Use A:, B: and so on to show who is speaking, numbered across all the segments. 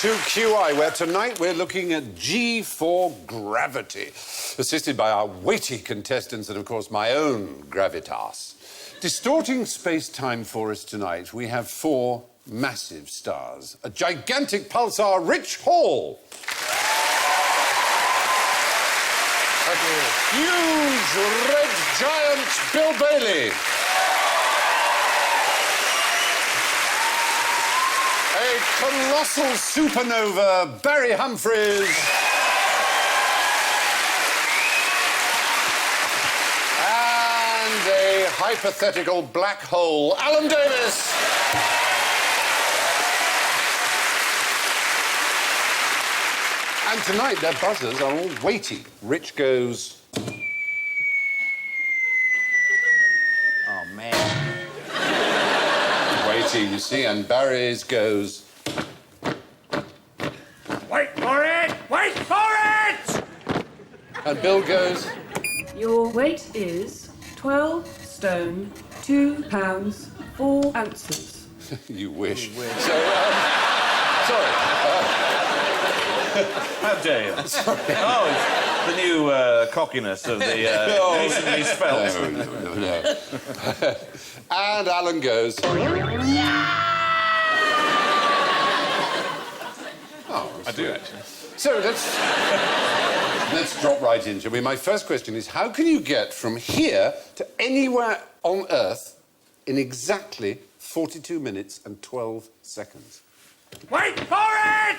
A: to QI, where tonight we're looking at G4 gravity, assisted by our weighty contestants and, of course, my own gravitas. Distorting space-time for us tonight, we have four massive stars. A gigantic pulsar, Rich Hall. Huge red giant, Bill Bailey. A colossal supernova, Barry Humphries. And a hypothetical black hole, Alan Davis. And tonight, their buzzers are all weighty. Rich goes...
B: Oh, man.
A: Weighty, you see, and Barry's goes...
C: Wait for it! Wait for it!
A: And Bill goes...
D: Your weight is 12 stone, 2 pounds, 4 ounces.
A: You wish.
C: You wish.
A: So, sorry.
C: How dare you? Oh, it's the new cockiness of the recently spelt.
A: No. And Alan goes... Oh,
C: I do, actually.
A: So let's drop right into it. My first question is, how can you get from here to anywhere on Earth in exactly 42 minutes and 12 seconds?
C: Wait for it!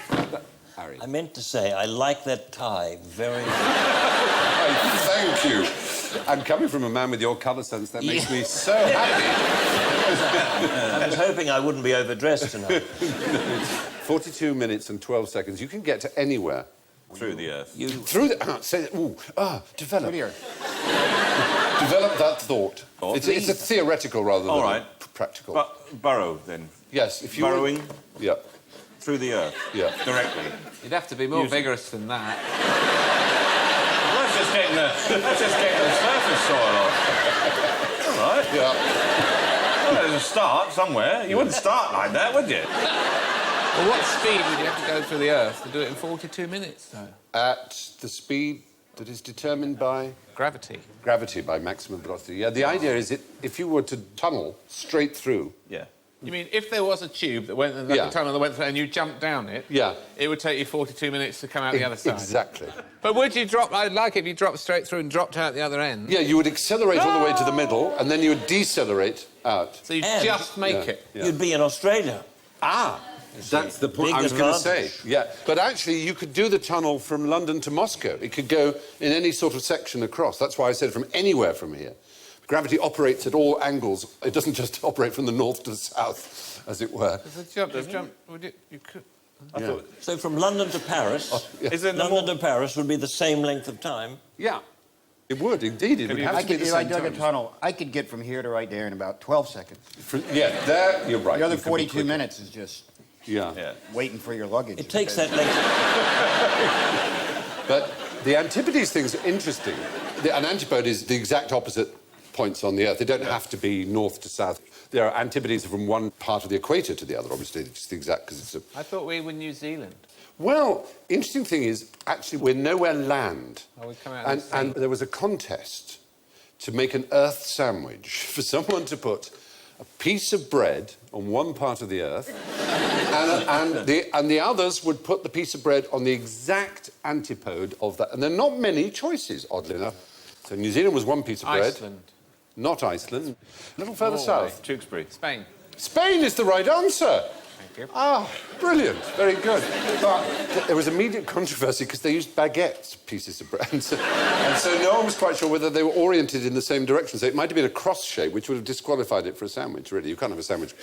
A: Harry.
B: I meant to say, I like that tie very much.
A: Thank you. And coming from a man with your colour sense, that makes me so happy.
B: I was hoping I wouldn't be overdressed tonight.
A: 42 minutes and 12 seconds. You can get to anywhere.
C: Through the Earth.
A: Through the... develop. Develop that thought. It's a theoretical rather than practical.
C: Burrow, then.
A: Yes, if you...
C: Burrowing?
A: Yeah.
C: Through the Earth?
A: Yeah.
C: Directly?
E: You'd have to be more vigorous than that.
C: Let's just get the surface soil off. All right.
A: Yeah.
C: Well, there's a start somewhere. You wouldn't start like that, would you?
E: Well, what speed would you have to go through the Earth to do it in 42 minutes, though?
A: At the speed that is determined by...
E: Gravity.
A: Gravity, by maximum velocity. Yeah, the idea is if you were to tunnel straight through...
C: Yeah.
E: You mean if there was a tube that went... a tunnel that went through and you jumped down it...
A: Yeah.
E: It would take you 42 minutes to come out the other side.
A: Exactly.
E: But would you drop... I'd like it if you dropped straight through and dropped out the other end.
A: Yeah, you would accelerate all the way to the middle, and then you would decelerate out.
E: So you'd just make it.
A: Yeah.
B: You'd be in Australia.
A: Ah! That's the point I was going to say. Yeah, but actually, you could do the tunnel from London to Moscow. It could go in any sort of section across. That's why I said from anywhere from here. Gravity operates at all angles. It doesn't just operate from the north to the south, as it were.
E: You could...
B: So from London to Paris, London to Paris would be the same length of time.
A: Yeah, it would, indeed. It would have to be the
F: If
A: same
F: I dug a
A: time.
F: tunnel, I could get from here to right there in about 12 seconds.
A: Yeah, there, you're right.
F: The other
A: You could be
F: 42
A: quicker.
F: minutes is just
A: Yeah.
F: waiting for your luggage.
B: It takes that length.
A: But the antipodes things are interesting. An antipode is the exact opposite points on the Earth. They don't have to be north to south. There are antipodes from one part of the equator to the other, obviously. It's just the exact, because it's a...
E: I thought we were New Zealand.
A: Well, interesting thing is, actually, we're nowhere land.
E: Oh, we come out of the sea.
A: And there was a contest to make an Earth sandwich for someone to put a piece of bread on one part of the Earth, and the others would put the piece of bread on the exact antipode of that. And there are not many choices, oddly enough. So New Zealand was one piece of bread.
E: Iceland.
A: Not Iceland. A little further
E: Norway.
A: south.
C: Tewkesbury.
E: Spain.
A: Spain is the right answer.
E: Thank you.
A: Ah, brilliant. Very good. But there was immediate controversy because they used baguettes, pieces of bread. And so no one was quite sure whether they were oriented in the same direction. So it might have been a cross shape, which would have disqualified it for a sandwich, really. You can't have a sandwich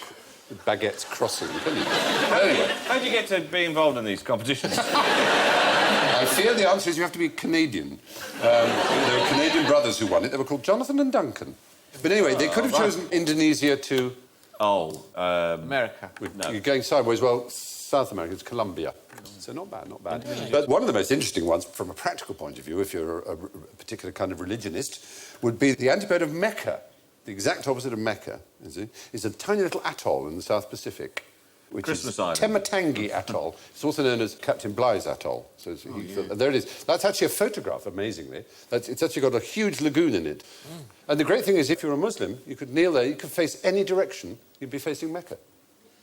A: with baguettes crossing, can you? Anyway.
C: How did you get to be involved in these competitions?
A: I fear the answer is you have to be Canadian. There were Canadian brothers who won it. They were called Jonathan and Duncan. But anyway, they could have chosen Indonesia to...
E: America.
A: No. You're going sideways. Well, South America, it's Colombia. So not bad, not bad. But one of the most interesting ones, from a practical point of view, if you're a particular kind of religionist, would be the antipode of Mecca. The exact opposite of Mecca, is a tiny little atoll in the South Pacific. which
C: Christmas
A: is
C: Island.
A: Tematangi Atoll. It's also known as Captain Bligh's Atoll. So there it is. That's actually a photograph, amazingly. It's actually got a huge lagoon in it. And the great thing is, if you're a Muslim, you could kneel there, you could face any direction, you'd be facing Mecca.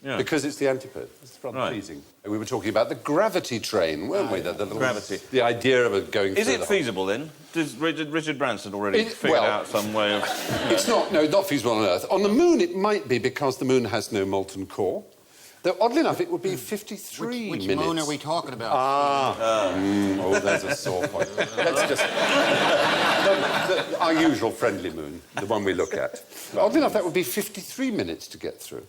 C: Yeah.
A: Because it's the antipode. It's rather pleasing. We were talking about the gravity train, weren't we? The little,
C: gravity.
A: The idea of it going
C: Is
A: through
C: it
A: the
C: feasible, then? Does Richard Branson already figured out some way of...
A: It's not feasible on Earth. On the Moon, it might be, because the Moon has no molten core. Though, oddly enough, it would be 53
F: Which
A: minutes.
F: moon are we talking about?
A: Oh, there's a sore point. Let's just... our usual friendly moon, the one we look at. But oddly enough, that would be 53 minutes to get through.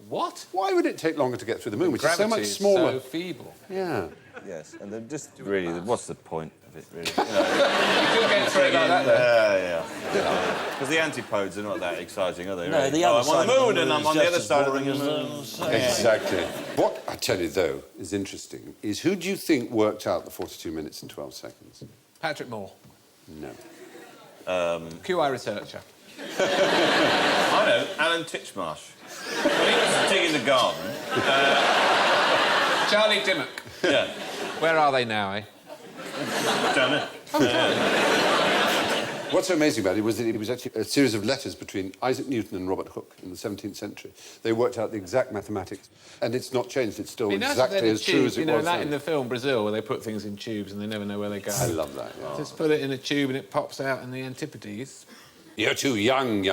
E: What?
A: Why would it take longer to get through the moon, which is so much
E: Gravity is
A: smaller?
E: so feeble.
A: Yeah.
C: Yes, and they're just really... What's the point of it, really?
E: You could get through it like that, though.
C: Yeah. Because the antipodes are not that exciting, are they?
B: No,
C: really?
B: the other
C: I'm on
B: side
C: the
B: of
C: moon and I'm
B: is
C: on the
B: just
C: other
B: as
C: side of the
B: boring as
C: moon.
A: Exactly. What I tell you, though, is interesting, is who do you think worked out the 42 minutes and 12 seconds?
E: Patrick Moore,
A: No.
E: QI researcher.
C: I know, Alan Titchmarsh. When he was digging the garden...
E: Charlie Dimmock.
C: Yeah.
E: Where are they now, eh?
C: Don't know.
A: What's so amazing about it was that it was actually a series of letters between Isaac Newton and Robert Hooke in the 17th century. They worked out the exact mathematics, and it's not changed. It's still exactly as true as it was
E: that
A: then.
E: in the film Brazil, where they put things in tubes and they never know where they go.
A: I love that, yeah.
E: Just put it in a tube and it pops out in the Antipodes.
A: You're too young,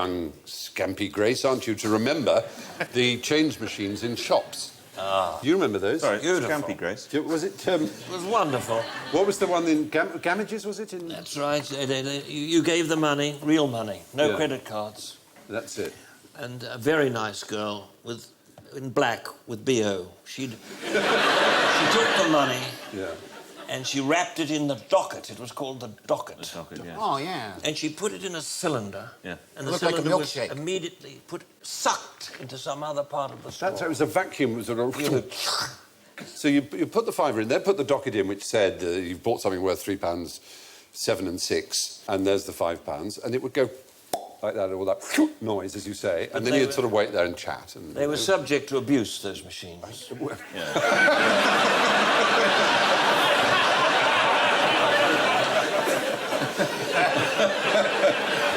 A: scampy Grace, aren't you, to remember the change machines in shops. Do you remember those?
C: Sorry,
B: Beautiful.
C: Scampy Grace.
A: Was it...
B: It was wonderful.
A: what was the one in... Gamages, was it?
B: That's right. You gave the money, real money, no credit cards.
A: That's it.
B: And a very nice girl in black with BO. She took the money
A: Yeah.
B: and she wrapped it in the docket. It was called the docket.
F: Oh, yeah.
B: And she put it in a cylinder.
C: Yeah.
B: And the
F: Looked like a
B: cylinder was
F: milkshake.
B: immediately sucked into some other part of the store.
A: That's how it was a vacuum. Sort of... So you put the fiver in, then put the docket in, which said you've bought something worth £3, 7 and 6, and there's the £5, and it would go like that, all that noise, as you say, and then you'd sort of wait there and chat. And,
B: They were subject to abuse, those machines.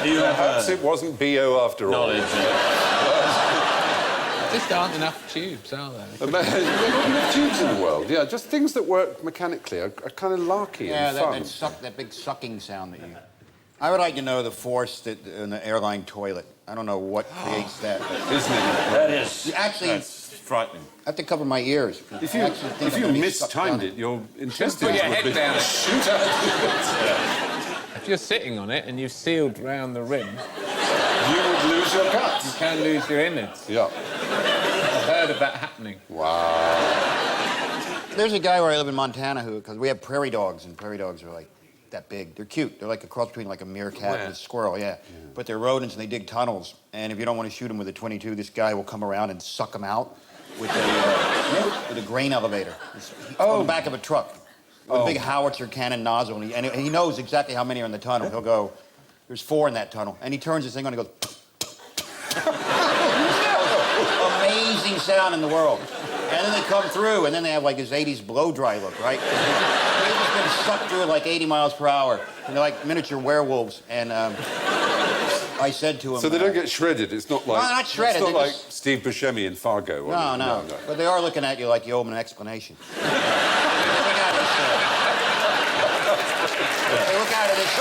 A: Perhaps it wasn't BO after all.
C: Knowledge.
E: Just aren't enough tubes, are there?
A: There are not enough tubes in the world. Yeah, just things that work mechanically are kind of larky and fun.
F: that big sucking sound that you... I would like to know the force in the airline toilet. I don't know what creates that. But
A: Isn't it?
B: That is...
F: actually,
C: That's frightening.
F: I have to cover my ears.
A: If you mistimed it, your intestines
E: put your
A: would
E: head
A: be
E: down.
A: shoot out.
E: If you're sitting on it and you've sealed round the rim,
A: You would lose your
E: you
A: guts.
E: can lose your innards.
A: Yeah.
E: I've heard of that happening.
A: Wow.
F: There's a guy where I live in Montana because we have prairie dogs, and prairie dogs are like that big. They're cute. They're like a cross between like a meerkat and a squirrel, yeah. But they're rodents and they dig tunnels. And if you don't want to shoot them with a .22, this guy will come around and suck them out with a grain elevator. On the back of a truck. With a big howitzer cannon nozzle. And he knows exactly how many are in the tunnel. He'll go, there's 4 in that tunnel. And he turns this thing on and goes... Amazing sound in the world. And then they come through, and then they have like his 80s blow dry look, right? They've just been sucked through at like 80 miles per hour. And they're like miniature werewolves. And I said to him...
A: So they don't get shredded. It's not like...
F: No, not shredded,
A: It's not
F: they
A: like
F: just-
A: Steve Buscemi in Fargo.
F: No. But they are looking at you like you owe them an explanation. They look out of this...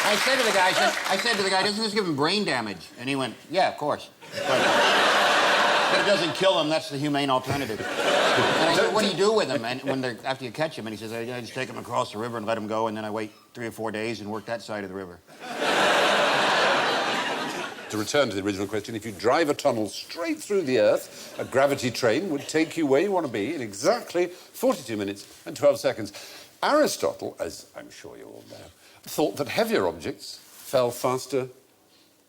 F: I said to the guy, doesn't this give him brain damage? And he went, yeah, of course. But it doesn't kill him. That's the humane alternative. And I said, what do you do with them? And after you catch him, and he says, I just take him across the river and let him go, and then I wait 3 or 4 days and work that side of the river.
A: To return to the original question, if you drive a tunnel straight through the Earth, a gravity train would take you where you want to be in exactly 42 minutes and 12 seconds. Aristotle, as I'm sure you all know, thought that heavier objects fell faster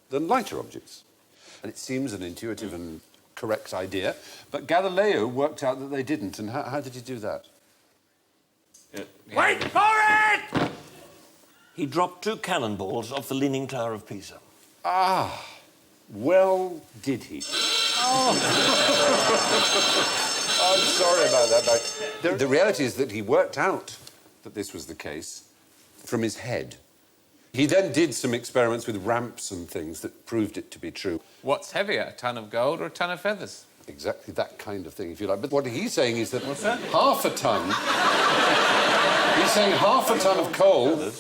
A: than lighter objects. And it seems an intuitive and correct idea, but Galileo worked out that they didn't. And how did he do that?
B: Wait for it! He dropped 2 cannonballs off the Leaning Tower of Pisa.
A: Ah, Well, did he? Oh. I'm sorry about that, but the reality is that he worked out that this was the case from his head. He then did some experiments with ramps and things that proved it to be true.
E: What's heavier, a ton of gold or a ton of feathers?
A: Exactly that kind of thing, if you like. But what he's saying is that...
C: What's that?
A: Half a ton... He's saying half a ton of coal...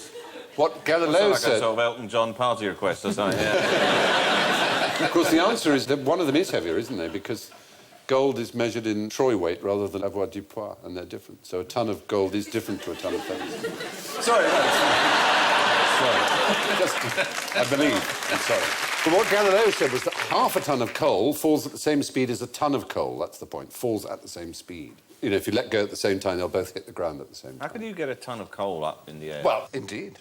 A: What Galileo
C: It's like
A: said...
C: a sort of Elton John party request or something, yeah.
A: Of course, the answer is that one of them is heavier, isn't there? Because gold is measured in troy weight rather than avoirdupois, and they're different. So a ton of gold is different to a ton of feathers. Sorry, sorry. Just, I believe. I'm sorry. But what Galileo said was that half a ton of coal falls at the same speed as a ton of coal. That's the point. Falls at the same speed. You know, if you let go at the same time, they'll both hit the ground at the same time.
C: How could you get a ton of coal up in the air?
A: Well, indeed.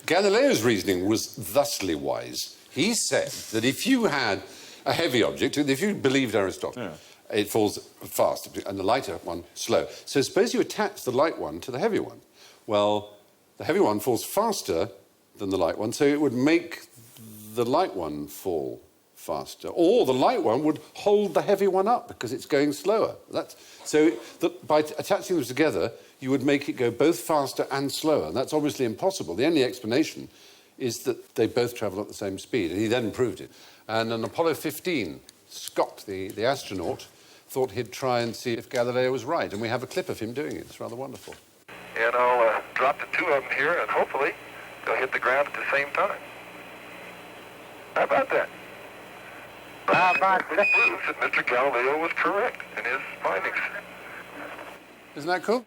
A: Galileo's reasoning was thusly wise. He said that if you had a heavy object, if you believed Aristotle, it falls fast, and the lighter one slow. So suppose you attach the light one to the heavy one. Well, the heavy one falls faster than the light one, so it would make the light one fall faster. Or the light one would hold the heavy one up because it's going slower. By attaching them together, you would make it go both faster and slower. And that's obviously impossible. The only explanation is that they both travel at the same speed. And he then proved it. And on Apollo 15, Scott, the astronaut, thought he'd try and see if Galileo was right. And we have a clip of him doing it. It's rather wonderful.
G: And I'll drop the two of them here, and hopefully they'll hit the ground at the same time. How about that? This proves that Mr. Galileo was correct in his findings.
A: Isn't that cool?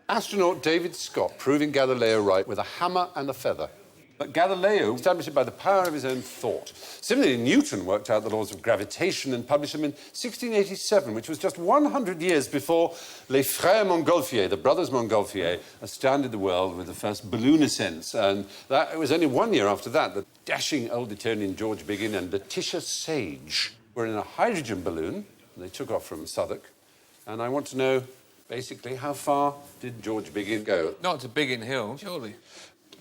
A: Astronaut David Scott proving Galileo right with a hammer and a feather. But Galileo established it by the power of his own thought. Similarly, Newton worked out the laws of gravitation and published them in 1687, which was just 100 years before les frères Montgolfier, the brothers Montgolfier, astounded the world with the first balloon ascents. And it was only 1 year after that that dashing old Etonian George Biggin and Letitia Sage were in a hydrogen balloon, and they took off from Southwark. And I want to know, basically, how far did George Biggin go?
E: Not to Biggin Hill, surely.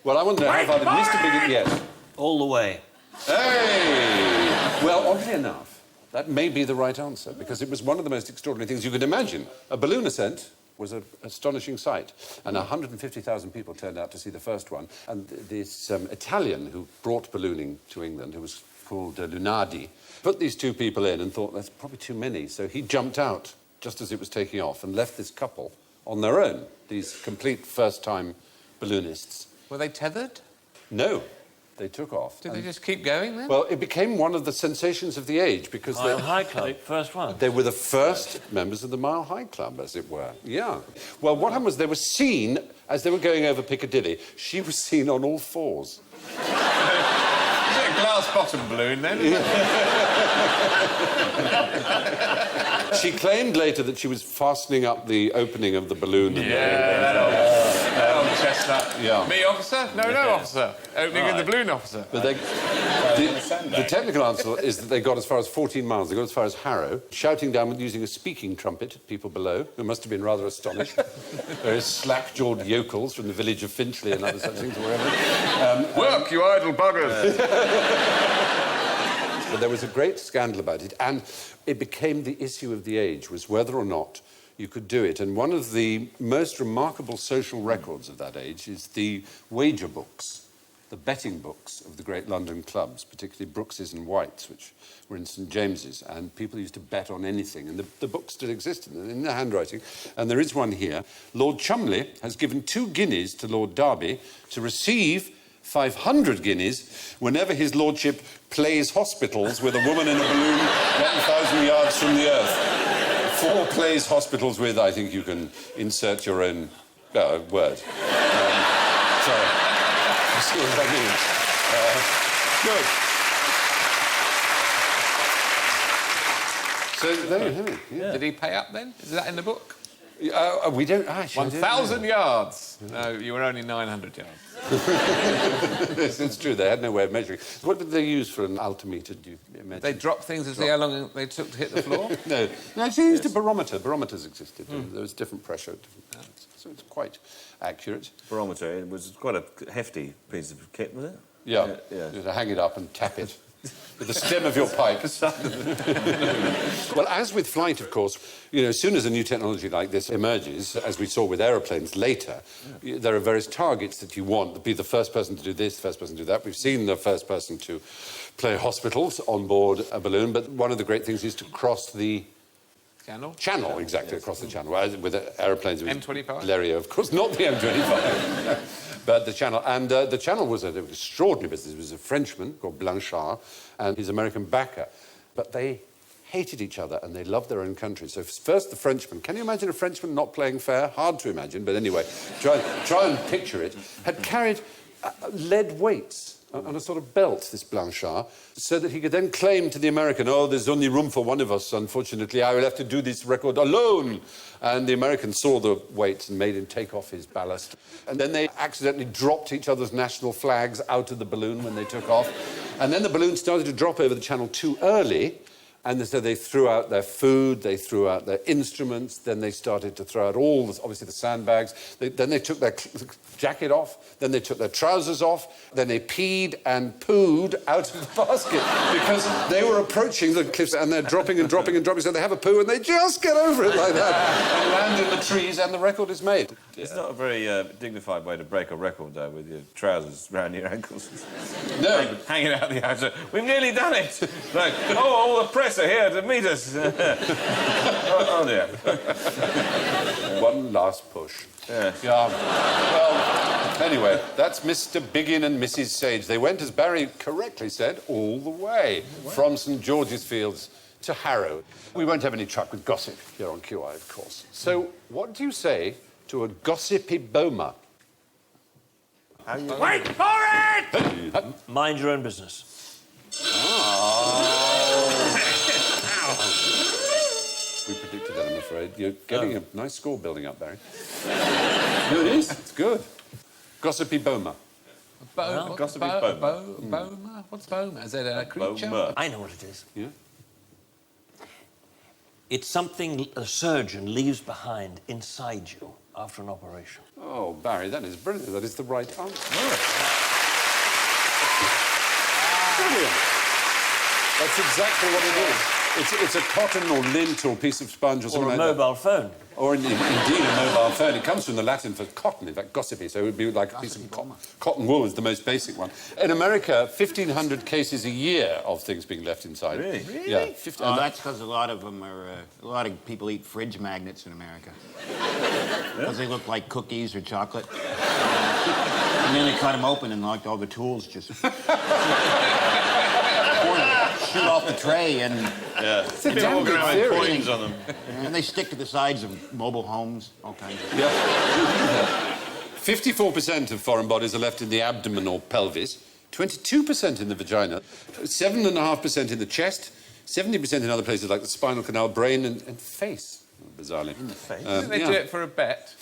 A: Well, I want to know how far did Mr. Biggin... Yes.
B: All the way.
A: Hey! Well, oddly enough, that may be the right answer, because it was one of the most extraordinary things you could imagine. A balloon ascent was an astonishing sight, and 150,000 people turned out to see the first one. And this Italian who brought ballooning to England, who was called Lunardi, put these two people in and thought, that's probably too many. So he jumped out just as it was taking off and left this couple on their own, these complete first-time balloonists.
E: Were they tethered?
A: No, they took off.
E: Did they just keep going then?
A: Well, it became one of the sensations of the age because
B: Mile High Club, first one.
A: they were the first members of the Mile High Club, as it were. Yeah. Well, what happened was they were seen as they were going over Piccadilly. She was seen on all fours.
E: Is it a glass-bottom balloon then?
A: She claimed later that she was fastening up the opening of the balloon.
E: That old chestnut.
A: Yeah.
E: Me, officer? No, officer. Opening in the balloon, officer.
A: But the technical answer is that they got as far as 14 miles. They got as far as Harrow, shouting down with using a speaking trumpet at people below, who must have been rather astonished. Various slack-jawed yokels from the village of Finchley and other such things, or wherever.
E: Work, you idle buggers!
A: But there was a great scandal about it, and it became the issue of the age, was whether or not you could do it. And one of the most remarkable social records of that age is the wager books, the betting books of the great London clubs, particularly Brooks's and White's, which were in St James's, and people used to bet on anything. And the books still exist in the handwriting. And there is one here. Lord Cholmondeley has given 2 guineas to Lord Derby to receive 500 guineas whenever his lordship plays hospitals with a woman in a balloon 1,000 yards from the earth. 4 plays hospitals with, I think you can insert your own word. Sorry. You see what that means? Good. So there you have it. Yeah.
E: Did he pay up then? Is that in the book?
A: We don't actually.
E: 1,000 yards. No, you were only 900 yards.
A: Yes, it's true. They had no way of measuring. What did they use for an altimeter? Do you imagine?
E: They dropped things to see how long they took to hit the floor?
A: No, actually, they used a barometer. Barometers existed. There was different pressure, so it's quite accurate.
C: Barometer, it was quite a hefty piece of kit, was it?
A: Yeah.
C: Yeah.
A: You had to hang it up and tap it. with the stem of your pipe. Well, as with flight, of course, you know, as soon as a new technology like this emerges, as we saw with aeroplanes later, there are various targets that you want to be the first person to do this, the first person to do that. We've seen the first person to play hospitals on board a balloon, but one of the great things is to cross the Channel, exactly, yes. Across the channel. With aeroplanes, it was
E: M25?
A: Blériot, of course, not the M25, but the channel. And the channel was an extraordinary business. It was a Frenchman called Blanchard and his American backer. But they hated each other and they loved their own country. So first the Frenchman, can you imagine a Frenchman not playing fair? Hard to imagine, but anyway, try and picture it. Had carried lead weights on a sort of belt, this Blanchard, so that he could then claim to the American, oh, there's only room for one of us, unfortunately, I will have to do this record alone. And the American saw the weights and made him take off his ballast. And then they accidentally dropped each other's national flags out of the balloon when they took off. And then the balloon started to drop over the channel too early, and so they threw out their food, they threw out their instruments, then they started to throw out obviously the sandbags. Then they took their jacket off, then they took their trousers off, then they peed and pooed out of the basket because they were approaching the cliffs and they're dropping and dropping and dropping, so they have a poo and they just get over it like that and land in the trees and the record is made.
C: It's not a very dignified way to break a record, though, with your trousers round your ankles.
A: No.
C: Hanging out the outside. We've nearly done it. Like, all the press are here to meet us. oh dear.
A: One last push.
C: Yeah.
A: Well, anyway, that's Mr. Biggin and Mrs. Sage. They went, as Barry correctly said, all the way from St. George's Fields to Harrow. We won't have any truck with gossip here on QI, of course. So, what do you say to a gossipy boma?
C: Wait for it!
B: Mind your own business.
A: We predicted that, I'm afraid. You're getting a nice score building up, Barry. No, it is. It's good. Gossipy boma.
C: Gossipy boma.
E: Boma? What's boma? Is it a creature?
C: Boma.
B: I know what it is.
A: Yeah?
B: It's something a surgeon leaves behind inside you after an operation.
A: Oh, Barry, that is brilliant. That is the right answer. Brilliant. That's exactly what it is. It's a cotton or lint or piece of sponge or something
B: Or a
A: like
B: mobile phone.
A: Or indeed a mobile phone. It comes from the Latin for cotton, in fact, gossipy, so it would be like a piece of cotton wool is the most basic one. In America, 1,500 cases a year of things being left inside.
C: Really?
A: Yeah.
F: That's because a lot of them are... a lot of people eat fridge magnets in America. Because they look like cookies or chocolate. And then they cut them open and like all the tools just... shoot off the tray and...
C: Yeah.
A: It's a damn good theory.
C: Coins on them.
F: And they stick to the sides of mobile homes, all kinds of...
A: Yeah. 54% of foreign bodies are left in the abdomen or pelvis, 22% in the vagina, 7.5% in the chest, 70% in other places like the spinal canal, brain and face, bizarrely.
F: In the face.
E: They do it for a bet.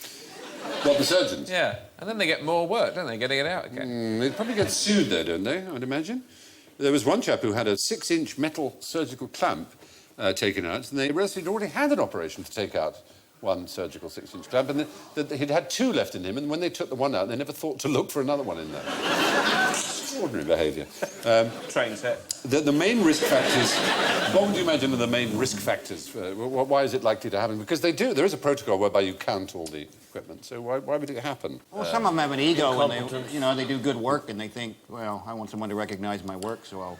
A: What, the surgeons?
E: Yeah. And then they get more work, don't they, getting it out again?
A: They probably get sued there, don't they, I'd imagine? There was one chap who had a 6-inch metal surgical clamp taken out, and they realised he'd already had an operation to take out one surgical 6-inch clamp, and he'd had 2 left in him, and when they took the one out, they never thought to look for another one in there. Extraordinary behaviour.
C: Train set.
A: The main risk factors... What would you imagine are the main risk factors? Why is it likely to happen? Because they do. There is a protocol whereby you count all the equipment, so why would it happen?
F: Well, some of them have an ego and they do good work and they think, well, I want someone to recognize my work, so I'll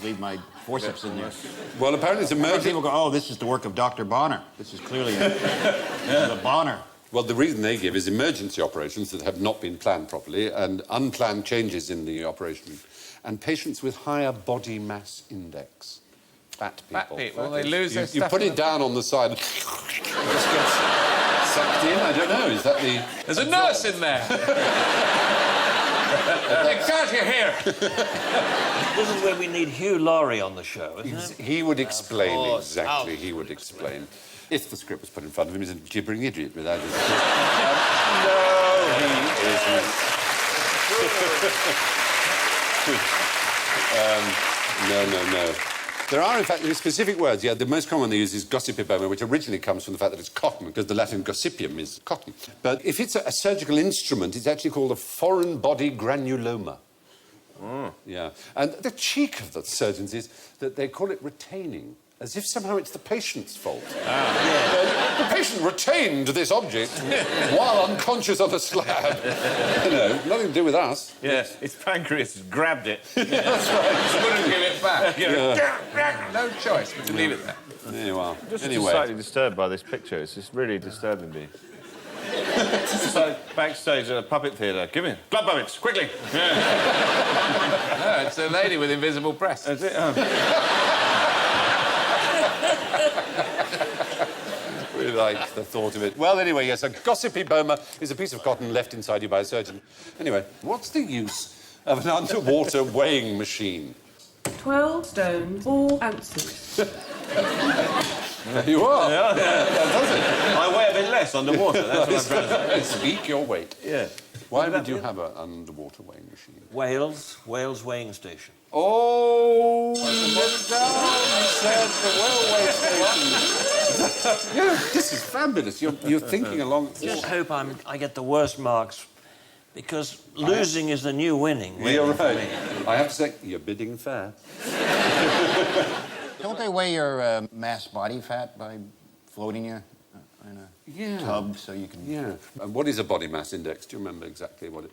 F: leave my forceps in there.
A: Well, apparently it's emerging...
F: People go, oh, this is the work of Dr. Bonner. This is clearly a Bonner.
A: Well, the reason they give is emergency operations that have not been planned properly and unplanned changes in the operation and patients with higher body mass index. Fat people.
E: Fat people, they lose their
A: You
E: stuff
A: put
E: in
A: it down on the side and it just gets sucked in. I don't know, is that the...
E: There's a nurse in there! Get out of here!
B: This is where we need Hugh Laurie on the show, isn't it?
A: He would explain
B: course.
A: exactly. He would explain. If the script was put in front of him, he's a gibbering idiot without his... No, he isn't. No. There are, in fact, specific words. Yeah, the most common one they use is gossipiboma, which originally comes from the fact that it's cotton, because the Latin gossipium is cotton. But if it's a surgical instrument, it's actually called a foreign body granuloma. Yeah. And the cheek of the surgeons is that they call it retaining, as if somehow it's the patient's fault. The patient retained this object while unconscious on a slab. You know, nothing to do with us.
C: Yeah, its pancreas grabbed it.
E: That's right. Just wouldn't give it back.
C: Yeah.
E: No choice but to leave it there.
A: There you are.
C: Just
A: Anyway.
C: slightly disturbed by this picture. It's just really disturbing me. It's like backstage at a puppet theatre. Give me blood puppets, quickly. Yeah.
E: No, it's a lady with invisible breasts.
C: That's it.
A: We like the thought of it. Well, anyway, yes, a gossipy boma is a piece of cotton left inside you by a surgeon. Anyway, what's the use of an underwater weighing machine?
D: 12 stone 4 ounces.
A: There you are.
C: Yeah.
A: That does it.
C: I weigh a bit less underwater. That's what I'm trying to say.
A: Speak your weight.
C: Yeah.
A: Why would you have an underwater weighing machine?
B: Wales weighing station.
A: Oh, you said the railway station. Yeah, this is fabulous. You're thinking along.
B: Just hope I get the worst marks, because losing is the new winning.
A: You're
B: for
A: right.
B: me.
A: I have to say, you're bidding fair.
F: Don't they weigh your mass body fat by floating you in a tub so you can...
A: Yeah. And what is a body mass index? Do you remember exactly what it...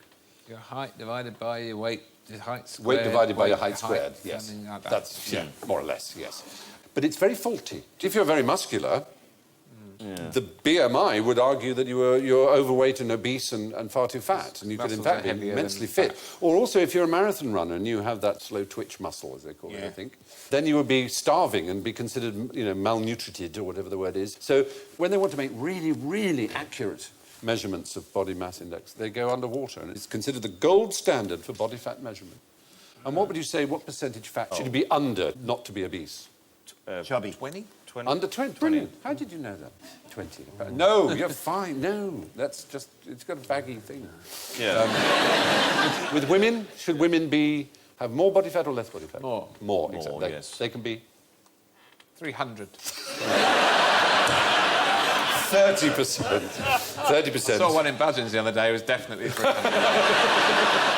E: Your height divided by your weight, your height squared.
A: Weight divided by your height
E: height,
A: squared, yes.
E: something like that.
A: That's, yeah, more or less, yes. But it's very faulty. If you're very muscular, the BMI would argue that you're overweight and obese and far too fat, and you could, in
E: Muscles
A: fact,
E: are
A: be
E: heavier
A: immensely
E: than
A: fit. Or also, if you're a marathon runner and you have that slow twitch muscle, as they call it, I think, then you would be starving and be considered, malnutrited, or whatever the word is. So when they want to make really, really accurate measurements of body mass index, they go underwater, and it's considered the gold standard for body fat measurement. And what would you say, what percentage fat should you be under not to be obese?
F: Chubby.
E: 20?
A: Under 20. Brilliant. How did you know that? 20. No, you're fine. No, that's just, it's got a baggy thing.
C: Yeah.
A: With women, should women have more body fat or less body fat?
E: More.
A: More, exactly.
C: Yes.
A: They can be
E: 300.
A: 30%. 30%.
E: I saw one in Budgeons the other day. It was definitely 300.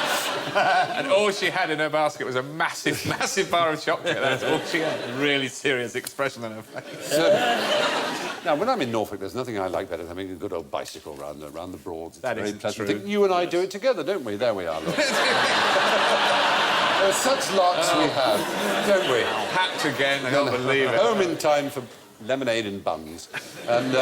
E: And all she had in her basket was a massive, massive bar of chocolate. That's all she had. A really serious expression on her face.
A: Now, when I'm in Norfolk, there's nothing I like better than having a good old bicycle round the Broads. It's
E: That
A: a very
E: isn't
A: pleasant
E: true.
A: thing. You and I do it together, don't we? There we are, look. There's such lots we have, don't we?
E: Packed again, I can't believe it.
A: Home in time for lemonade and buns. And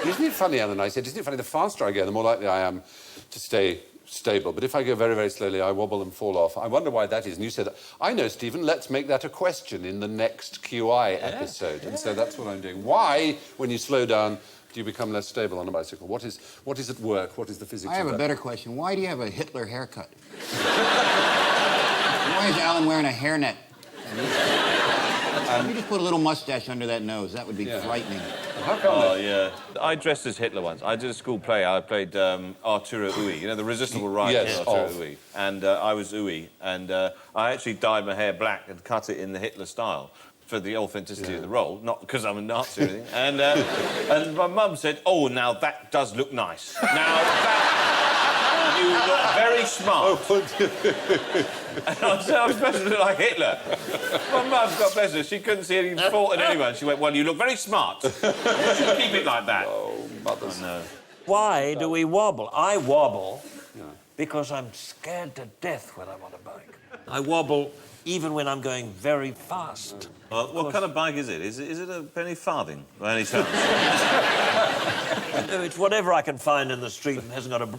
A: isn't it funny, Alan, I said, isn't it funny, the faster I go, the more likely I am to stay stable. But if I go very, very slowly, I wobble and fall off. I wonder why that is. And you said, I know, Stephen, let's make that a question in the next QI episode. And so that's what I'm doing. Why, when you slow down, do you become less stable on a bicycle? What is at work? What is the physics
F: I have
A: of
F: a
A: that?
F: better question. Why do you have a Hitler haircut? Why is Alan wearing a hairnet? If you just put a little mustache under that nose, that would be frightening.
A: How come
C: Oh, yeah. I dressed as Hitler once. I did a school play. I played Arturo Ui, the resistible rider
A: Yes,
C: Arturo
A: of.
C: Ui. And I was Ui. And I actually dyed my hair black and cut it in the Hitler style for the authenticity of the role, not because I'm a Nazi or anything. And my mum said, oh, now that does look nice. Now, you look very smart. And I said, I'm supposed to look like Hitler. My mum, God bless her, she couldn't see any fault in anyone. She went, well, you look very smart. You should keep it like that.
A: Oh, mothers.
C: No.
B: Why do we wobble? I wobble because I'm scared to death when I'm on a bike. I wobble even when I'm going very fast.
C: Well, what kind of bike is it? Is it a penny farthing, by any chance?
B: No, it's whatever I can find in the street and hasn't got a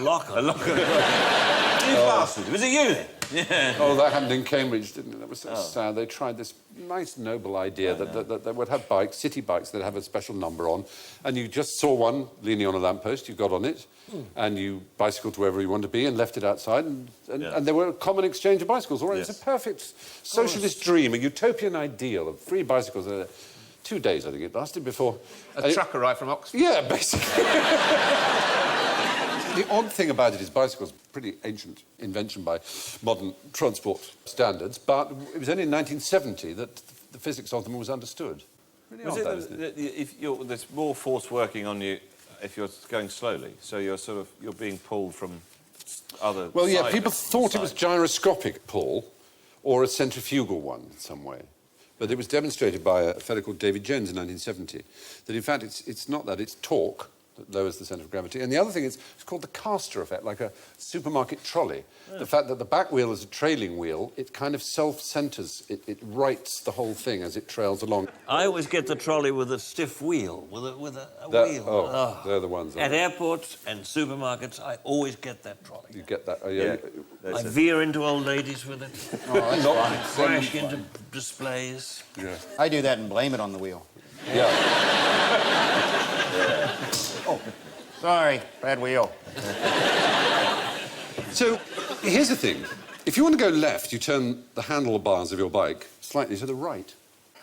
B: lock on.
C: A locker. You bastard. Was it you then? Yeah.
A: Oh, that happened in Cambridge, didn't it? That was so sad. They tried this nice, noble idea that they would have bikes, city bikes, that have a special number on, and you just saw one leaning on a lamppost, you got on it, and you bicycled to wherever you wanted to be and left it outside, and there were a common exchange of bicycles. All right,
C: Yes.
A: It's a perfect socialist dream, a utopian ideal of free bicycles. 2 days, I think it lasted before...
E: A truck arrived from Oxford.
A: Yeah, basically. The odd thing about it is bicycles, pretty ancient invention by modern transport standards, but it was only in 1970 that the physics of them was understood. Really
C: Was
A: odd,
C: it
A: that, isn't it?
C: if there's more force working on you if you're going slowly, so you're being pulled from other.
A: Well, yeah,
C: side
A: people
C: of it,
A: thought it was
C: side.
A: gyroscopic, Paul, or a centrifugal one in some way. But it was demonstrated by a fellow called David Jones in 1970 that, in fact, it's not that, it's torque that lowers the centre of gravity. And the other thing is, it's called the caster effect, like a supermarket trolley. The fact that the back wheel is a trailing wheel, it kind of self-centres, it rights the whole thing as it trails along.
B: I always get the trolley with a stiff wheel, with a wheel.
A: Oh, they're the ones.
B: At airports and supermarkets, I always get that trolley.
A: You get that?
C: Yeah.
B: I veer into old ladies with it. Crash into displays.
A: Yeah.
F: I do that and blame it on the wheel.
A: Yeah.
F: Oh, sorry, bad wheel.
A: So, here's the thing. If you want to go left, you turn the handlebars of your bike slightly to the right.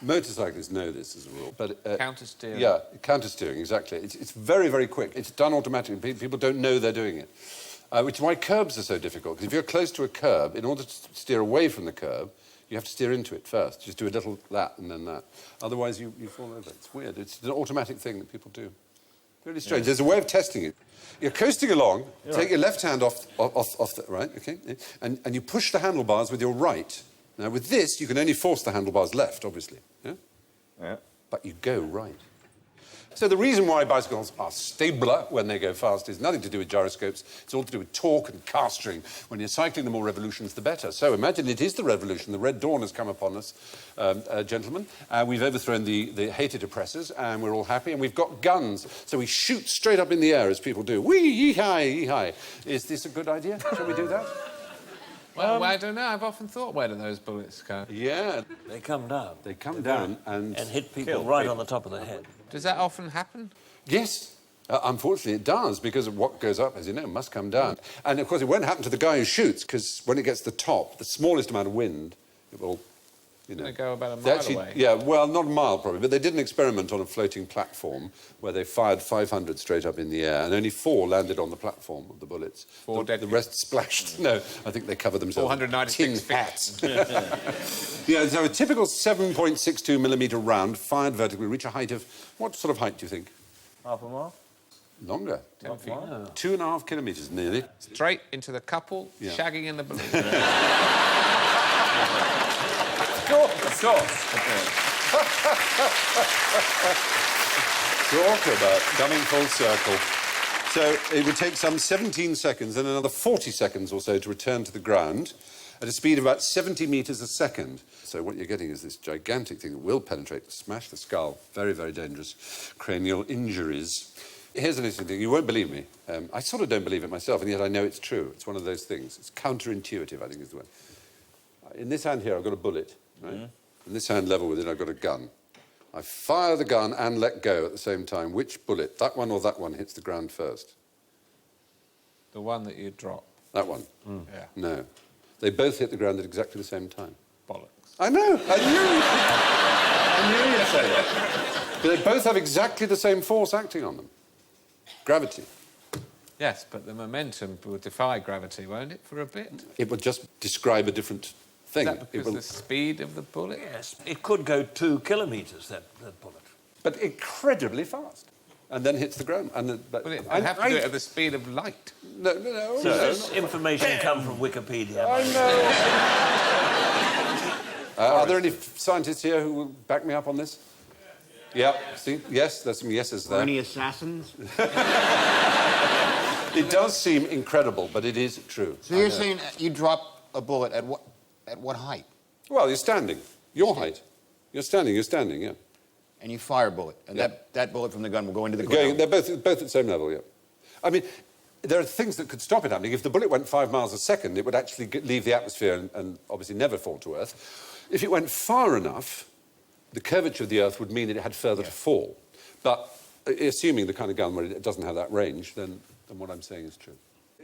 A: Motorcyclists know this as a rule, but...
E: Counter-steering.
A: Yeah, counter-steering, exactly. It's very, very quick. It's done automatically. People don't know they're doing it. Which is why curbs are so difficult, because if you're close to a curb, in order to steer away from the curb, you have to steer into it first. Just do a little that and then that. Otherwise, you fall over. It's weird. It's an automatic thing that people do. Really strange. There's a way of testing it. You're coasting along, take your left hand off the... Right, OK? And you push the handlebars with your right. Now, with this, you can only force the handlebars left, obviously. Yeah?
C: Yeah.
A: But you go right. So the reason why bicycles are stabler when they go fast is nothing to do with gyroscopes. It's all to do with torque and castering. When you're cycling, the more revolutions, the better. So imagine it is the revolution. The Red Dawn has come upon us, gentlemen. We've overthrown the hated oppressors, and we're all happy. And we've got guns. So we shoot straight up in the air, as people do. Whee, yee-hi, yee-hi. Is this a good idea? Shall we do that?
E: Well, I don't know. I've often thought, where do those bullets go?
A: Yeah.
B: They come down.
A: They come down and
B: hit people right on the top of the head.
E: Does that often happen?
A: Yes. Unfortunately, it does, because what goes up, as you know, must come down. And, of course, it won't happen to the guy who shoots, because when it gets to the top, the smallest amount of wind, it will, you know...
E: They go about a mile away.
A: Yeah, well, not a mile, probably, but they did an experiment on a floating platform where they fired 500 straight up in the air, and only 4 landed on the platform of the bullets.
E: 4 dead.
A: The rest splashed. No, I think they covered themselves
E: 496
A: tin hats. Yeah, so a typical 7.62 millimetre round fired vertically reach a height of... What sort of height do you think?
C: Half a mile?
A: Longer.
E: 10 feet.
A: 2.5 kilometres, nearly.
E: Straight into the couple, shagging in the balloon.
A: Of course. Talk about coming full circle. So it would take some 17 seconds and another 40 seconds or so to return to the ground at a speed of about 70 metres a second. So what you're getting is this gigantic thing that will penetrate, smash the skull. Very, very dangerous. Cranial injuries. Here's an interesting thing. You won't believe me. I sort of don't believe it myself, and yet I know it's true. It's one of those things. It's counterintuitive, I think is the word. In this hand here, I've got a bullet, right? In this hand level with it, I've got a gun. I fire the gun and let go at the same time. Which bullet, that one or that one, hits the ground first?
E: The one that you drop.
A: That one?
E: Yeah.
A: No. They both hit the ground at exactly the same time.
E: Bollocks.
A: I know. I knew you'd say that. But they both have exactly the same force acting on them. Gravity.
E: Yes, but the momentum will defy gravity, won't it, for a bit?
A: It would just describe a different thing.
E: Is that because the speed of the bullet?
B: Yes, it could go 2 kilometres, that bullet.
A: But incredibly fast. And then hits the ground. And
E: Well, it would have to do it at the speed of light.
A: No.
B: So this information come from Wikipedia.
A: I know. Are there any scientists here who will back me up on this? Yeah. See? Yes, there's some yeses there.
F: Any assassins?
A: It does seem incredible, but it is true.
F: So you're saying you drop a bullet at what height?
A: Well, you're standing. Your height. You're standing, yeah.
F: And you fire a bullet, and that bullet from the gun will go into the ground.
A: They're both at the same level, yeah. I mean, there are things that could stop it happening. If the bullet went 5 miles a second, it would actually leave the atmosphere and obviously never fall to Earth. If it went far enough, the curvature of the Earth would mean that it had further to fall. But assuming the kind of gun where it doesn't have that range, then what I'm saying is true.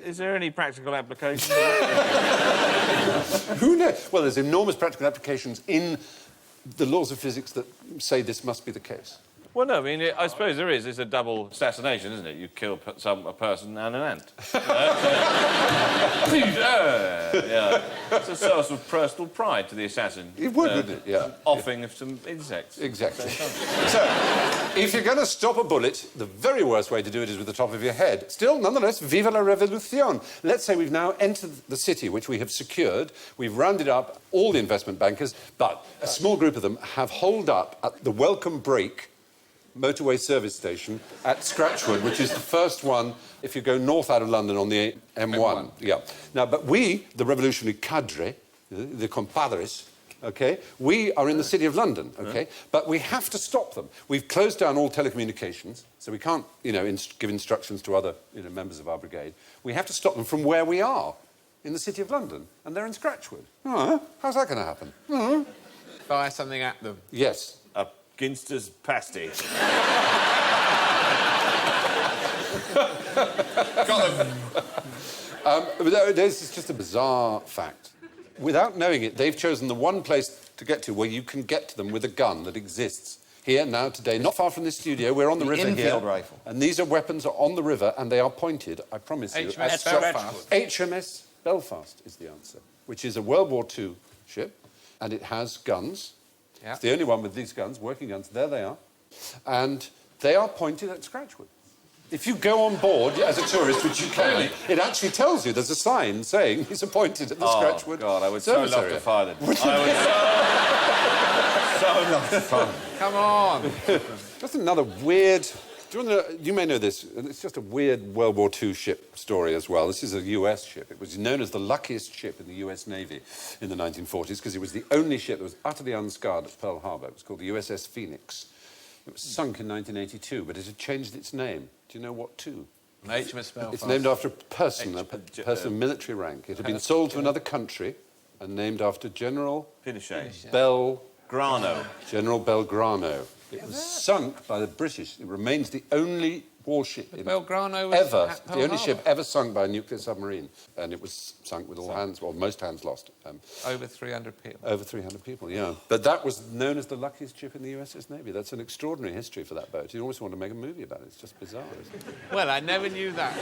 C: Is there any practical application?
A: Who knows? Well, there's enormous practical applications in the laws of physics that say this must be the case.
C: Well, no, I mean, I suppose there is. It's a double assassination, isn't it? You kill a person and an ant. Yeah. It's a source of personal pride to the assassin.
A: It would, wouldn't it? Yeah.
C: Offing of some insects.
A: Exactly. So, if you're going to stop a bullet, the very worst way to do it is with the top of your head. Still, nonetheless, viva la revolution. Let's say we've now entered the city, which we have secured. We've rounded up all the investment bankers, but a small group of them have holed up at the Welcome Break motorway service station at Scratchwood, which is the first one if you go north out of London on the M1. Yeah. Now, but we, the revolutionary cadre, the compadres, OK, we are in the City of London, OK? But we have to stop them. We've closed down all telecommunications, so we can't, give instructions to other, members of our brigade. We have to stop them from where we are, in the City of London, and they're in Scratchwood. How's that going to happen?
E: Fire something at them.
A: Yes.
C: A Ginster's pasty.
E: Got them.
A: This is just a bizarre fact. Without knowing it, they've chosen the one place to get to where you can get to them with a gun that exists. Here, now, today, not far from this studio, we're on the river here.
F: Infield rifle.
A: And these are on the river, and they are pointed, I promise you.
E: HMS Belfast.
A: HMS Belfast is the answer, which is a World War II ship, and it has guns.
E: Yeah.
A: It's the only one with these guns, working guns. There they are. And they are pointed at Scratchwood. If you go on board as a tourist, which you can, it actually tells you there's a sign saying he's appointed at the Scratchwood.
C: God, I would so love to fire them. I would so love to fire them.
E: Come on.
A: Just another weird... You may know this. It's just a weird World War II ship story as well. This is a US ship. It was known as the luckiest ship in the US Navy in the 1940s because it was the only ship that was utterly unscarred at Pearl Harbor. It was called the USS Phoenix. It was sunk in 1982, but it had changed its name. Do you know what to?
E: HMS Belfast.
A: It's named after a person of military rank. It had been sold to another country and named after General
C: Pinochet.
A: Belgrano. General Belgrano. It was sunk by the British. It remains the only warship
E: Belgrano was
A: ever,
E: at Pearl
A: the only
E: Harbor.
A: ship ever sunk by a nuclear submarine. And it was sunk with all hands, well, most hands lost.
E: Over 300 people.
A: Over 300 people, yeah. But that was known as the luckiest ship in the USS Navy. That's an extraordinary history for that boat. You always want to make a movie about it. It's just bizarre, isn't it?
E: Well, I never knew that.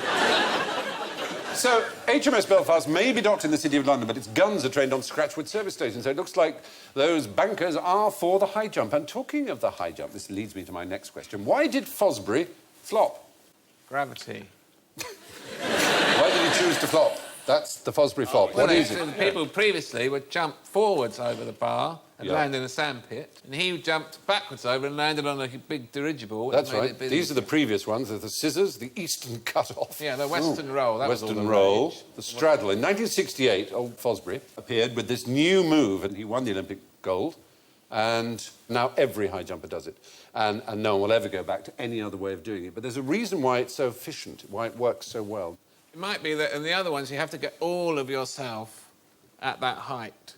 A: So, HMS Belfast may be docked in the City of London, but its guns are trained on Scratchwood service station, so it looks like those bankers are for the high jump. And talking of the high jump, this leads me to my next question. Why did Fosbury flop?
E: Gravity.
A: Why did he choose to flop? That's the Fosbury flop.
E: Well,
A: What is it?
E: the people previously would jump forwards over the bar and
A: Yeah.
E: land in a sandpit, and he jumped backwards over and landed on a big dirigible. which
A: That's
E: made
A: right.
E: it busy.
A: These are the previous ones. There's the scissors, the eastern cut-off.
E: Yeah, the western roll. That was all
A: Western
E: the
A: roll,
E: rage.
A: the straddle. In 1968, old Fosbury appeared with this new move, and he won the Olympic gold. And now every high jumper does it. And no one will ever go back to any other way of doing it. But there's a reason why it's so efficient, why it works so well.
E: It might be that in the other ones you have to get all of yourself at that height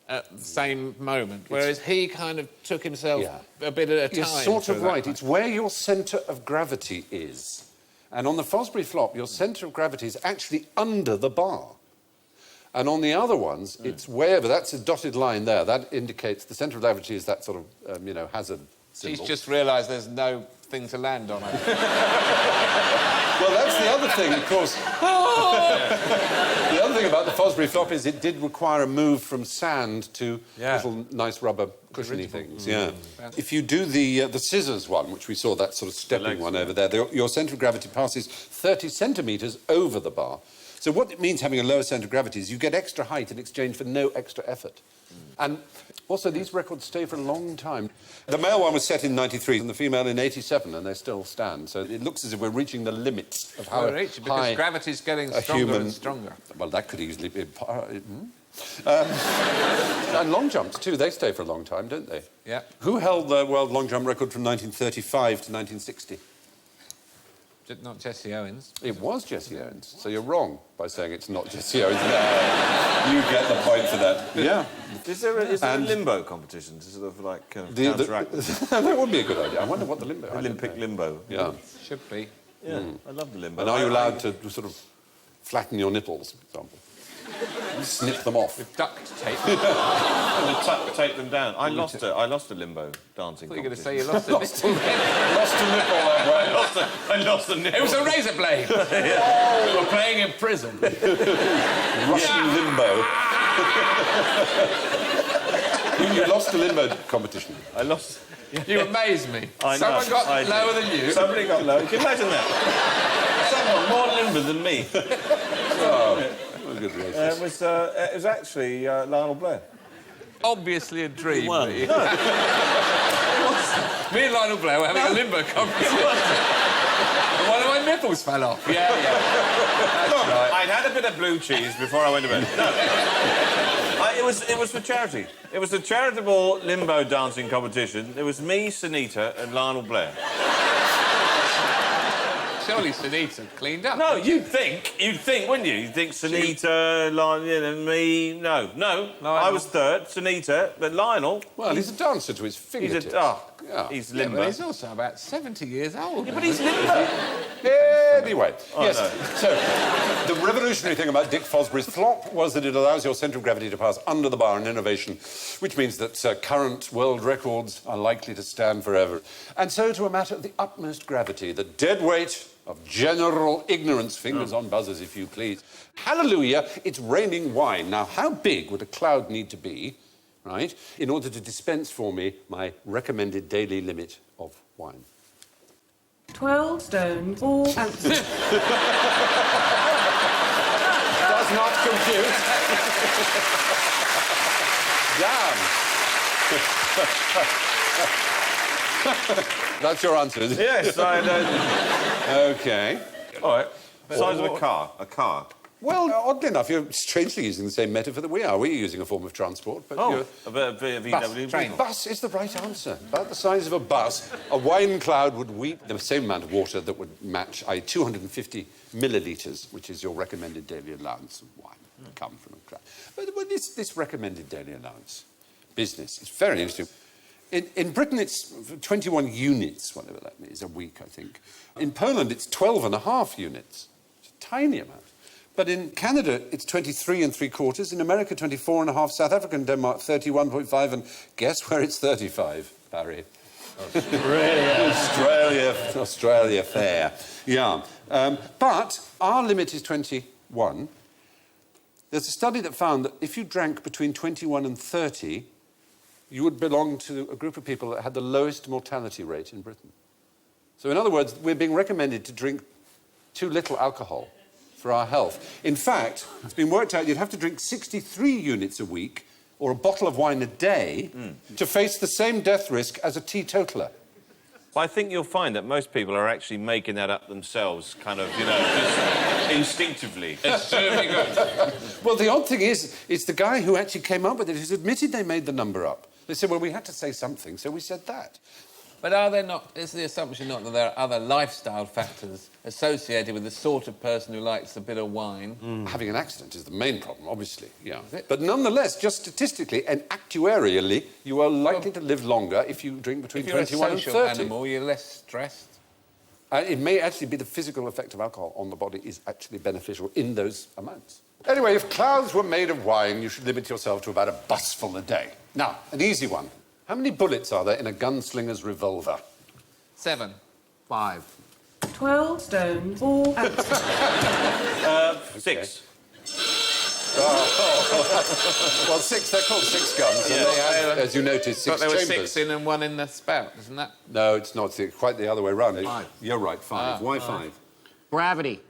E: at the same moment, whereas he kind of took himself a bit at a time.
A: You're sort of
E: through that
A: right.
E: height.
A: It's where your centre of gravity is. And on the Fosbury flop, your centre of gravity is actually under the bar. And on the other ones, it's way over. That's a dotted line there. That indicates the centre of gravity is that sort of, hazard symbol.
E: She's just realised there's no thing to land on.
A: Well, that's the other thing, of course. The other thing about the Fosbury flop is it did require a move from sand to little nice rubber cushiony things. Yeah. If you do the scissors one, which we saw, that sort of stepping one over there, your centre of gravity passes 30 centimetres over the bar. So what it means having a lower centre of gravity is you get extra height in exchange for no extra effort. And also, these records stay for a long time. The male one was set in 93 and the female in 87, and they still stand. So it looks as if we're reaching the limits of how
E: Because gravity's getting stronger and stronger.
A: Well, that could easily be... and long jumps, too, they stay for a long time, don't they?
E: Yeah.
A: Who held the world long jump record from 1935 to 1960?
E: Not Jesse Owens.
A: It was Jesse Owens, so you're wrong by saying it's not Jesse Owens. No, you get the point for that. Yeah.
C: Is there a limbo competition to sort of like counteract?
A: That would be a good idea. I wonder what the limbo...
C: Olympic limbo.
A: Yeah.
E: Should be.
C: Yeah, I love the limbo.
A: And are you allowed to sort of flatten your nipples, for example? Snip them off.
E: With duct tape.
C: And tape them down. I lost a limbo dancing.
E: I thought you were going to say
C: competition.
E: you lost a nipple.
A: Lost a nipple that way.
C: I lost a nipple.
E: It was a razor blade. We were playing in prison.
A: Russian limbo. You lost a limbo competition.
C: I lost...
E: You amaze me.
C: I know,
E: Someone got
C: I did.
E: lower than you.
C: Somebody got lower. Can you imagine that? Someone more limber than me. It was actually Lionel Blair.
E: Obviously a dream.
B: Won.
E: Me and Lionel Blair were having a limbo competition. And one of my nipples fell off. Yeah. That's right.
C: I'd had a bit of blue cheese before I went to bed. No. It was for charity. It was a charitable limbo dancing competition. It was me, Sunita, and Lionel Blair.
E: Surely Sunita cleaned up.
C: No, you'd think, wouldn't you? You'd think Sunita, Lionel, me. No. I was third, Sunita, but Lionel.
A: Well, he's a dancer to his fingertips.
C: He's
E: Yeah,
C: limber.
E: but he's also about 70 years old.
C: But he's limber.
A: Anyway, yes. So, the revolutionary thing about Dick Fosbury's flop was that it allows your centre of gravity to pass under the bar in innovation, which means that current world records are likely to stand forever. And so, to a matter of the utmost gravity, the dead weight of general ignorance, fingers on buzzers, if you please. Hallelujah, it's raining wine. Now, how big would a cloud need to be, right, in order to dispense for me my recommended daily limit of wine?
D: 12 stone, 4 ounces.
A: Does not compute. Damn. That's your answer, is it?
C: Yes, I know.
A: OK.
C: All right. Size of a car. A car.
A: Well, oddly enough, you're strangely using the same metaphor that we are. We're using a form of transport, but
C: Oh, a VW.
E: train.
A: bus is the right answer. About the size of a bus, a wine cloud would weep the same amount of water that would match 250 millilitres, which is your recommended daily allowance of wine. Come from a cloud. But this recommended daily allowance business is very interesting. In Britain, it's 21 units, whatever that is, a week, I think. In Poland, it's 12.5 units. It's a tiny amount. But in Canada, it's 23 3/4. In America, 24.5. South Africa and Denmark, 31.5. And guess where it's 35, Barry? Australia fair. Yeah. But our limit is 21. There's a study that found that if you drank between 21 and 30, you would belong to a group of people that had the lowest mortality rate in Britain. So, in other words, we're being recommended to drink too little alcohol for our health. In fact, it's been worked out you'd have to drink 63 units a week or a bottle of wine a day to face the same death risk as a teetotaler.
C: I think you'll find that most people are actually making that up themselves, kind of, just instinctively.
E: It's certainly good.
A: Well, the odd thing is, it's the guy who actually came up with it who's admitted they made the number up. They said, well, we had to say something, so we said that.
E: But are there not... Is the assumption not that there are other lifestyle factors associated with the sort of person who likes a bit of wine?
A: Having an accident is the main problem, obviously, yeah. But nonetheless, just statistically and actuarially, you are likely to live longer if you drink between 21 and 30.
E: If you're a social animal, you're less stressed.
A: It may actually be the physical effect of alcohol on the body is actually beneficial in those amounts. Anyway, if clouds were made of wine, you should limit yourself to about a busful a day. Now, an easy one. How many bullets are there in a gunslinger's revolver?
E: 7. 5.
D: 12 stone, 4 ounces.
C: 6.
A: Well, 6, they're called 6 guns, and they have, as you noticed, 6
E: But there were
A: chambers.
E: 6 in and 1 in the spout, isn't that?
A: No, it's not. It's quite the other way around.
F: 5.
A: You're right, 5. Why 5?
F: Gravity.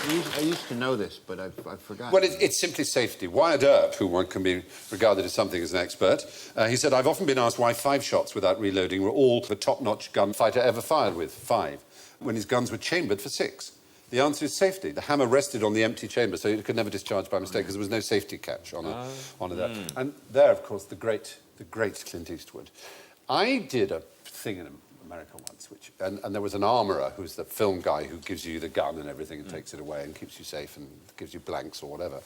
F: I used to know this, but I've forgotten.
A: Well, it's simply safety. Wyatt Earp, who one can be regarded as something as an expert, he said, I've often been asked why 5 shots without reloading were all the top-notch gunfighter ever fired with, 5, when his guns were chambered for 6. The answer is safety. The hammer rested on the empty chamber, so it could never discharge by mistake because there was no safety catch on it. And there, of course, the great Clint Eastwood. I did a thing in America once, and there was an armourer who's the film guy who gives you the gun and everything and takes it away and keeps you safe and gives you blanks or whatever.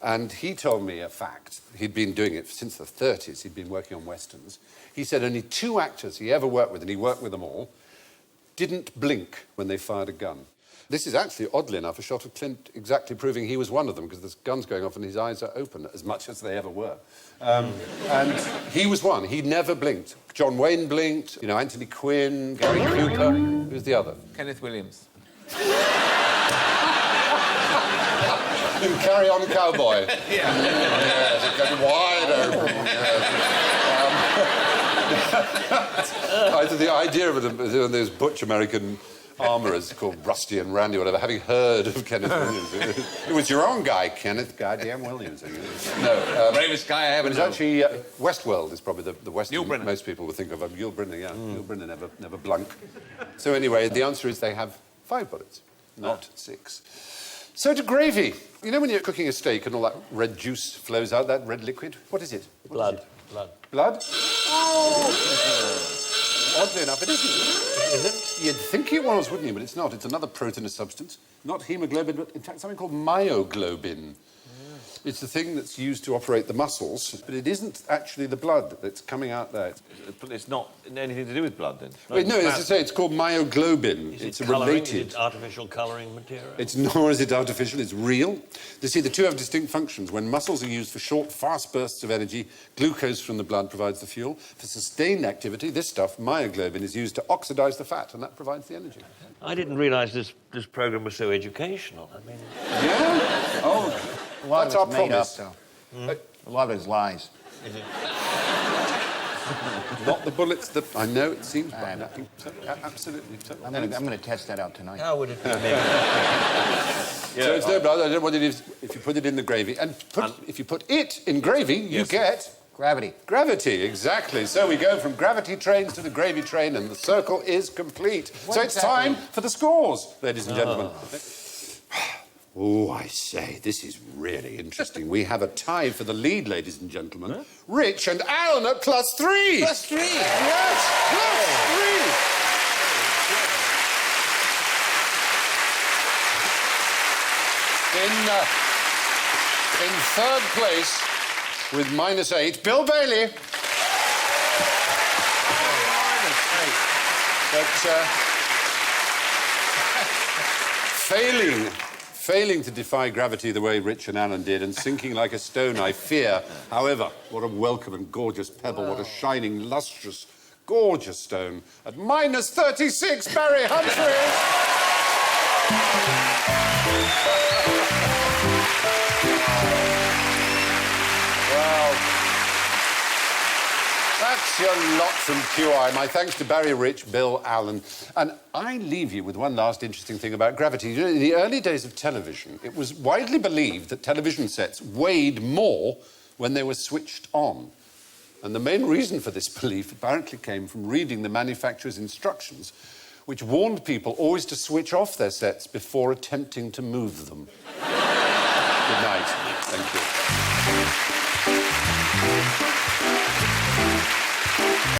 A: And he told me a fact. He'd been doing it since the 30s. He'd been working on westerns. He said only 2 actors he ever worked with, and he worked with them all, didn't blink when they fired a gun. This is actually, oddly enough, a shot of Clint exactly proving he was one of them, because the gun's going off and his eyes are open, as much as they ever were. And he was one. He never blinked. John Wayne blinked, you know, Anthony Quinn, Gary Cooper. Who's the other?
E: Kenneth Williams.
A: Carry On Cowboy. Yes, it got wide open. Yes. The idea of those butch American armourers called Rusty and Randy, whatever, having heard of Kenneth Williams. It was your own guy, Kenneth goddamn Williams. No,
E: Bravest guy I ever
A: it was
E: known.
A: actually Westworld is probably the Western
E: Yul Brynner.
A: most people would think of. Yul Brynner, yeah. Yul Brynner never blunk. So anyway, the answer is they have 5 bullets, not 6. So to gravy. You know when you're cooking a steak and all that red juice flows out, that red liquid? What is it? What is it?
B: Blood.
A: Blood? Oh! Oddly enough, it isn't. Is it? You'd think it was, wouldn't you? But it's not. It's another proteinous substance. Not hemoglobin, but in fact something called myoglobin. It's the thing that's used to operate the muscles, but it isn't actually the blood that's coming out there.
C: It's not anything to do with blood, then?
A: Wait, no, as I say, it's called myoglobin.
B: Is
A: It's
B: it colouring?
A: related.
B: Is it artificial colouring material?
A: It's nor is it artificial, it's real. You see, the two have distinct functions. When muscles are used for short, fast bursts of energy, glucose from the blood provides the fuel. For sustained activity, this stuff, myoglobin, is used to oxidise the fat, and that provides the energy.
B: I didn't realise this programme was so educational. I mean...
A: Yeah? Oh,
F: A lot
A: that's
F: of
A: our
F: it's made
A: promise.
F: up, though. A lot of it's lies.
A: Not the bullets that... I know it seems...
F: I know.
A: Absolutely.
F: I'm gonna test that out tonight.
B: How would it be made?
A: So it's no blood. I don't know what it is if you put it in the gravy. And if you put it in gravy, you get...
F: Gravity.
A: Gravity, exactly. So we go from gravity trains to the gravy train, and the circle is complete. So it's time for the scores, ladies and gentlemen. Oh, I say, this is really interesting. We have a tie for the lead, ladies and gentlemen. Huh? Rich and Alan at +3.
E: +3?
A: Yes, +3. In third place, with -8, Bill Bailey. But failing to defy gravity the way Rich and Alan did, and sinking like a stone, I fear. However, what a welcome and gorgeous pebble, what a shining, lustrous, gorgeous stone. At -36, Barry Humphries. Well, that's your lot from QI. My thanks to Barry, Rich, Bill, Alan. And I leave you with one last interesting thing about gravity. You know, in the early days of television, it was widely believed that television sets weighed more when they were switched on. And the main reason for this belief apparently came from reading the manufacturer's instructions, which warned people always to switch off their sets before attempting to move them. Good night. Thank you.